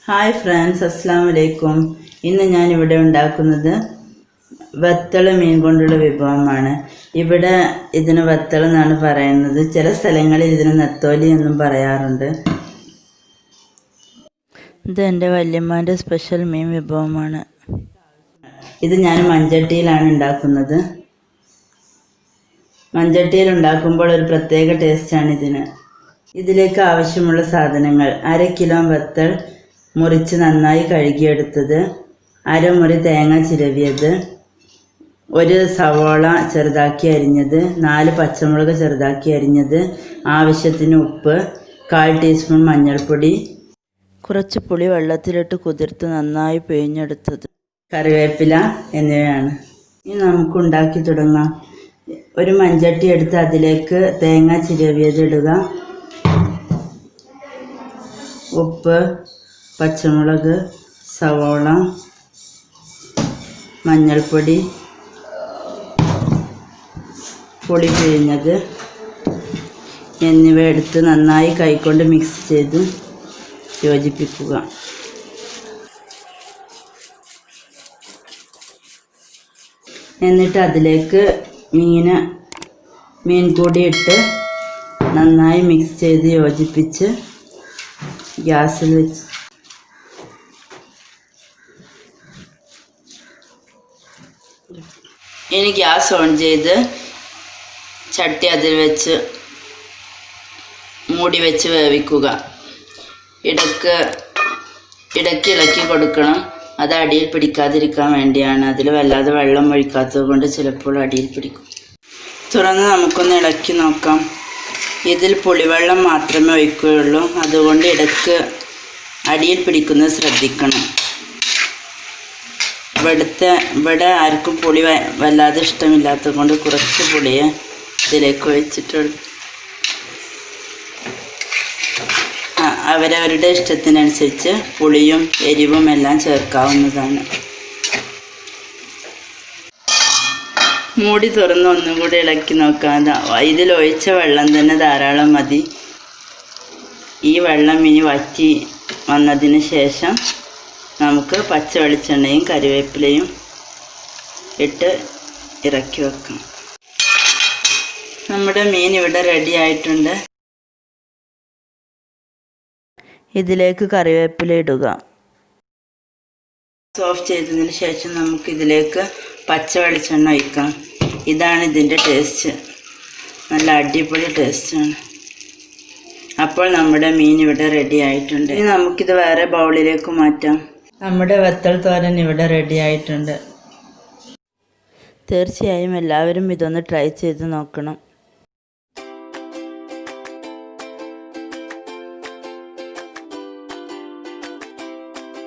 Hi friends, അസ്സലാമു അലൈക്കും. ഇന്ന് ഞാനിവിടെ ഉണ്ടാക്കുന്നത് വത്തള മീൻ കൊണ്ടുള്ള വിഭവമാണ്. ഇവിടെ ഇതിന് വത്തൾ എന്നാണ് പറയുന്നത്. ചില സ്ഥലങ്ങളിൽ ഇതിന് നത്തോലി എന്നും പറയാറുണ്ട്. ഇത് എൻ്റെ വല്യമ്മാൻ്റെ സ്പെഷ്യൽ മീൻ വിഭവമാണ്. ഇത് ഞാൻ മൺചട്ടിയിലാണ് ഉണ്ടാക്കുന്നത്. മൺചട്ടിയിൽ ഉണ്ടാക്കുമ്പോൾ ഒരു പ്രത്യേക ടേസ്റ്റാണ് ഇതിന്. ഇതിലേക്ക് ആവശ്യമുള്ള സാധനങ്ങൾ: 1/2 കിലോ വത്തൾ മുറിച്ച് നന്നായി കഴുകിയെടുത്തത്, അരമുറി തേങ്ങ ചിരവിയത്, 1 സവോള ചെറുതാക്കി അരിഞ്ഞത്, 4 പച്ചമുളക് ചെറുതാക്കി അരിഞ്ഞത്, ആവശ്യത്തിന് ഉപ്പ്, 1/4 ടീസ്പൂൺ മഞ്ഞൾപ്പൊടി, കുറച്ച് പുളി വെള്ളത്തിലിട്ട് കുതിർത്ത് നന്നായി പിഴിഞ്ഞെടുത്തത്, കറിവേപ്പില എന്നിവയാണ്. ഇനി നമുക്ക് ഉണ്ടാക്കി തുടങ്ങാം. ഒരു മൺചട്ടി എടുത്ത് അതിലേക്ക് തേങ്ങ ചിരവിയത് ഇടുക, ഉപ്പ്, പച്ചമുളക്, സവോള, മഞ്ഞൾപ്പൊടി, പുളി പിഴിഞ്ഞത് എന്നിവ എടുത്ത് നന്നായി കൈകൊണ്ട് മിക്സ് ചെയ്ത് യോജിപ്പിക്കുക. എന്നിട്ട് അതിലേക്ക് മീൻ കൂടി ഇട്ട് നന്നായി മിക്സ് ചെയ്ത് യോജിപ്പിച്ച് ഗ്യാസിൽ വെച്ച് ഇനി ഗ്യാസ് ഓൺ ചെയ്ത് ചട്ടി അതിൽ വെച്ച് മൂടി വെച്ച് വേവിക്കുക. ഇടയ്ക്ക് ഇളക്കി കൊടുക്കണം. അത് അടിയിൽ പിടിക്കാതിരിക്കാൻ വേണ്ടിയാണ്. അതിൽ വല്ലാതെ വെള്ളം ഒഴിക്കാത്തത് കൊണ്ട് ചിലപ്പോൾ അടിയിൽ പിടിക്കും. തുറന്ന് നമുക്കൊന്ന് ഇളക്കി നോക്കാം. ഇതിൽ പുളിവെള്ളം മാത്രമേ ഒഴിക്കുകയുള്ളൂ. അതുകൊണ്ട് ഇടയ്ക്ക് അടിയിൽ പിടിക്കുന്നത് ശ്രദ്ധിക്കണം. ഇവിടെ ആർക്കും പുളി വല്ലാതെ ഇഷ്ടമില്ലാത്തത് കൊണ്ട് കുറച്ച് പുളിയെ ഇതിലേക്ക് ഒഴിച്ചിട്ടുള്ളൂ. അവരവരുടെ ഇഷ്ടത്തിനനുസരിച്ച് പുളിയും എരിവും എല്ലാം ചേർക്കാവുന്നതാണ്. മൂടി തുറന്ന് ഒന്നും കൂടി ഇളക്കി നോക്കാം. ഇതിലൊഴിച്ച വെള്ളം തന്നെ ധാരാളം മതി. ഈ വെള്ളം ഇനി വറ്റി വന്നതിന് ശേഷം നമുക്ക് പച്ച വെളിച്ചെണ്ണയും കറിവേപ്പിലയും ഇട്ട് ഇറക്കി വെക്കാം. നമ്മുടെ മീൻ ഇവിടെ റെഡി ആയിട്ടുണ്ട്. ഇതിലേക്ക് കറിവേപ്പില ഇടുക. ഓഫ് ചെയ്തതിന് ശേഷം നമുക്ക് ഇതിലേക്ക് പച്ച വെളിച്ചെണ്ണ ഒഴിക്കാം. ഇതാണ് ഇതിൻ്റെ ടേസ്റ്റ്. നല്ല അടിപൊളി ടേസ്റ്റാണ്. അപ്പോൾ നമ്മുടെ മീൻ ഇവിടെ റെഡി ആയിട്ടുണ്ട്. ഇനി നമുക്കിത് വേറെ ബൗളിലേക്ക് മാറ്റാം. നമ്മുടെ വത്തൾ തോരൻ ഇവിടെ റെഡി ആയിട്ടുണ്ട്. തീർച്ചയായും എല്ലാവരും ഇതൊന്ന് ട്രൈ ചെയ്ത് നോക്കണം.